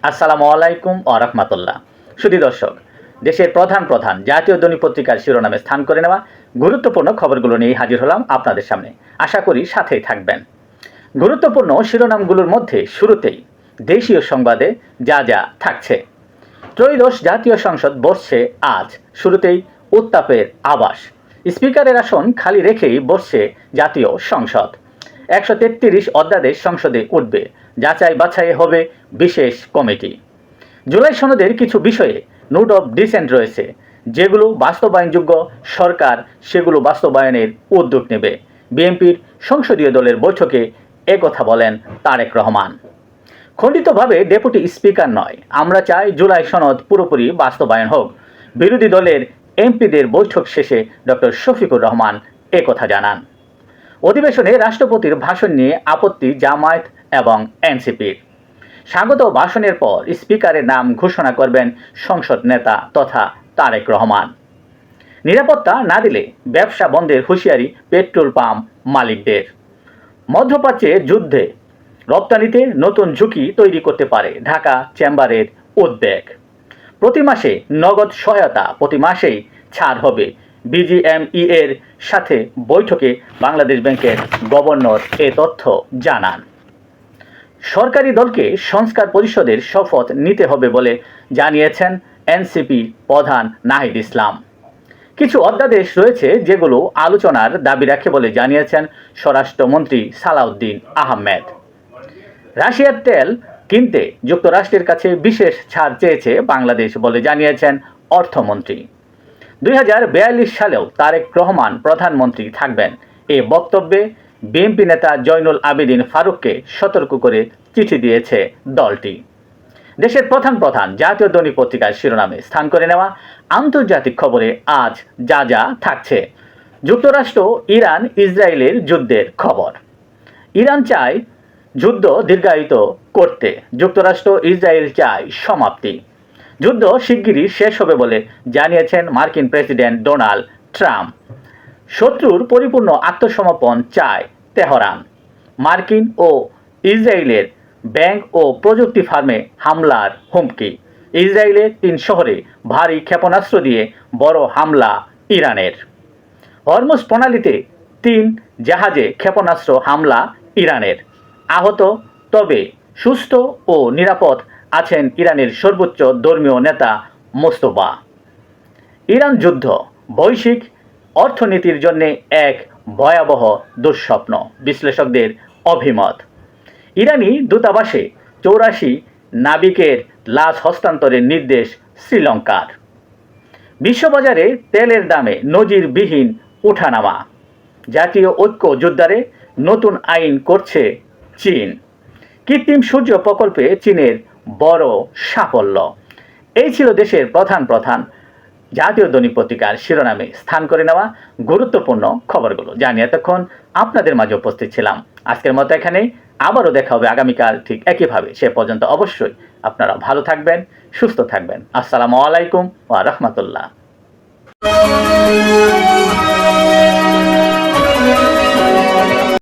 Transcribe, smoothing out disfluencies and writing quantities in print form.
আসসালামু আলাইকুম ওয়া রাহমাতুল্লাহ। সুধী দর্শক, দেশের প্রধান প্রধান জাতীয় দৈনিক পত্রিকার শিরোনামে স্থান করে নেওয়া গুরুত্বপূর্ণ খবরগুলো নিয়ে হাজির হলাম আপনাদের সামনে। আশা করি সাথেই থাকবেন। গুরুত্বপূর্ণ শিরোনামগুলোর মধ্যে শুরুতেই দেশীয় সংবাদে যা যা থাকছে। ত্রয়োদশ জাতীয় সংসদ বসছে আজ। শুরুতেই উত্তাপের আভাস। স্পিকারের আসন খালি রেখেই বসছে জাতীয় সংসদ। 133 অধ্যাদেশ সংসদে উঠবে। যাচাই বাছাই হবে বিশেষ কমিটি। জুলাই সনদের কিছু বিষয়ে নোট অফ ডিসেন্ট রয়েছে, যেগুলো বাস্তবায়নযোগ্য সরকার সেগুলো বাস্তবায়নের উদ্যোগ নেবে। বিএনপির সংসদীয় দলের বৈঠকে একথা বলেন তারেক রহমান। খণ্ডিতভাবে ডেপুটি স্পিকার নয়, আমরা চাই জুলাই সনদ পুরোপুরি বাস্তবায়ন হোক। বিরোধী দলের এমপিদের বৈঠক শেষে ডক্টর শফিকুর রহমান একথা জানান। অধিবেশনে রাষ্ট্রপতির ভাষণ নিয়ে আপত্তি জামায়াত এবং এনসিপির। স্বাগত ভাষণের পর স্পিকারের নাম ঘোষণা করবেন সংসদ নেতা তথা তারেক রহমান। নিরাপত্তা না দিলে ব্যবসা বন্ধের হুঁশিয়ারি পেট্রোল পাম্প মালিকদের। মধ্যপ্রাচ্যের যুদ্ধে রপ্তানিতে নতুন ঝুঁকি তৈরি করতে পারে ঢাকা চেম্বারের উদ্বেগ। প্রতি মাসে নগদ সহায়তা, প্রতি মাসেই ছাড় হবে। বিজিএমই এর সাথে বৈঠকে বাংলাদেশ ব্যাংকের গভর্নর এ তথ্য জানান। সরকারি দলকে সংস্কার পরিষদের শপথ নিতে হবে বলে জানিয়েছেন এনসিপি প্রধান নাহিদ ইসলাম। কিছু অধ্যাদেশ রয়েছে যেগুলো আলোচনার দাবি রাখে বলে জানিয়েছেন স্বরাষ্ট্রমন্ত্রী সালাউদ্দিন আহমেদ। রাশিয়ার তেল কিনতে যুক্তরাষ্ট্রের কাছে বিশেষ ছাড় চেয়েছে বাংলাদেশ বলে জানিয়েছেন অর্থমন্ত্রী। 2042 সালেও তারেক রহমান প্রধানমন্ত্রী থাকবেন, এ বক্তব্যে বিএনপি নেতা জয়নুল আবেদিন ফারুককে সতর্ক করে চিঠি দিয়েছে দলটি। দেশের প্রধান প্রধান জাতীয় দৈনিক পত্রিকার শিরোনামে স্থান করে নেওয়া আন্তর্জাতিক খবরে আজ যা যা থাকছে। যুক্তরাষ্ট্র ইরান ইসরায়েলের যুদ্ধের খবর। ইরান চায় যুদ্ধ দীর্ঘায়িত করতে, যুক্তরাষ্ট্র ইসরায়েল চায় সমাপ্তি। যুদ্ধ শিগগিরই শেষ হবে বলে জানিয়েছেন মার্কিন প্রেসিডেন্ট ডোনাল্ড ট্রাম্প। শত্রুর পরিপূর্ণ আত্মসমর্পণ চায় তেহরান। মার্কিন ও ইসরায়েলের ব্যাংক ও প্রযুক্তি ফার্মে হামলার হুমকি। ইসরায়েলের 3 শহরে ভারী ক্ষেপণাস্ত্র দিয়ে বড় হামলা ইরানের। হরমুজ প্রণালীতে 3 জাহাজে ক্ষেপণাস্ত্র হামলা ইরানের। আহত তবে সুস্থ ও নিরাপদ আছেন ইরানের সর্বোচ্চ ধর্মীয় নেতা মোস্তফা। ইরান যুদ্ধ বৈশ্বিক অর্থনীতির জন্য এক ভয়াবহ দুঃস্বপ্ন, বিশ্লেষকদের অভিমত। ইরানি দূতাবাসে 84 নাবিকের লাশ হস্তান্তরের নির্দেশ শ্রীলঙ্কার। বিশ্ববাজারে তেলের দামে নজিরবিহীন ওঠানামা। জাতীয় ঐক্য জোরদারে নতুন আইন করছে চীন। কৃত্রিম সূর্য প্রকল্পে চীনের বড় সাফল্য। এই ছিল দেশের প্রধান প্রধান জাতীয় দৈনিক পত্রিকার শিরোনামে স্থান করে নেওয়া গুরুত্বপূর্ণ খবরগুলো, যা নিয়ে এতক্ষণ আপনাদের মাঝে উপস্থিত ছিলাম। আজকের মতো এখানেই, আবারও দেখা হবে আগামীকাল ঠিক একইভাবে। সে পর্যন্ত অবশ্যই আপনারা ভালো থাকবেন, সুস্থ থাকবেন। আসসালামু আলাইকুম ওয়া রাহমাতুল্লাহ।